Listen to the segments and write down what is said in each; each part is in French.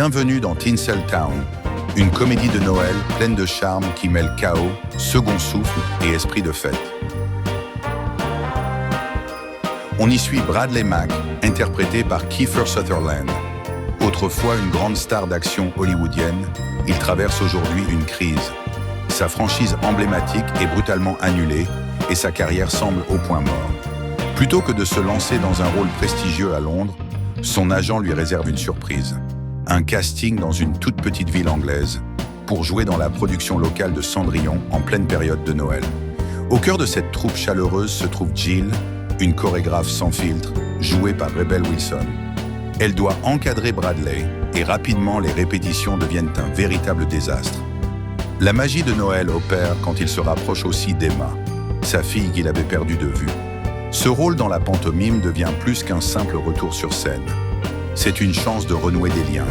Bienvenue dans Tinseltown, une comédie de Noël pleine de charme qui mêle chaos, second souffle et esprit de fête. On y suit Bradley Mack, interprété par Kiefer Sutherland. Autrefois une grande star d'action hollywoodienne, il traverse aujourd'hui une crise. Sa franchise emblématique est brutalement annulée et sa carrière semble au point mort. Plutôt que de se lancer dans un rôle prestigieux à Londres, son agent lui réserve une surprise. Un casting dans une toute petite ville anglaise pour jouer dans la production locale de Cendrillon en pleine période de Noël. Au cœur de cette troupe chaleureuse se trouve Jill, une chorégraphe sans filtre, jouée par Rebel Wilson. Elle doit encadrer Bradley et rapidement les répétitions deviennent un véritable désastre. La magie de Noël opère quand il se rapproche aussi d'Emma, sa fille qu'il avait perdue de vue. Ce rôle dans la pantomime devient plus qu'un simple retour sur scène. C'est une chance de renouer des liens,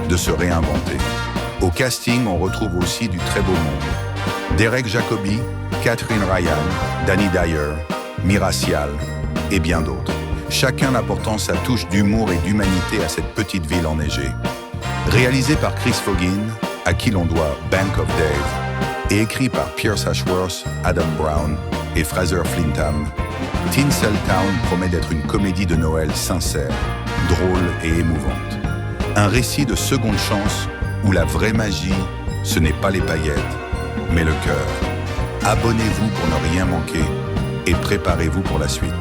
de se réinventer. Au casting, on retrouve aussi du très beau monde. Derek Jacobi, Catherine Ryan, Danny Dyer, Miracial et bien d'autres. Chacun apportant sa touche d'humour et d'humanité à cette petite ville enneigée. Réalisé par Chris Foggin, à qui l'on doit Bank of Dave, et écrit par Pierce Ashworth, Adam Brown et Fraser Flintham, Tinseltown promet d'être une comédie de Noël sincère, drôle et émouvante. Un récit de seconde chance où la vraie magie, ce n'est pas les paillettes, mais le cœur. Abonnez-vous pour ne rien manquer et préparez-vous pour la suite.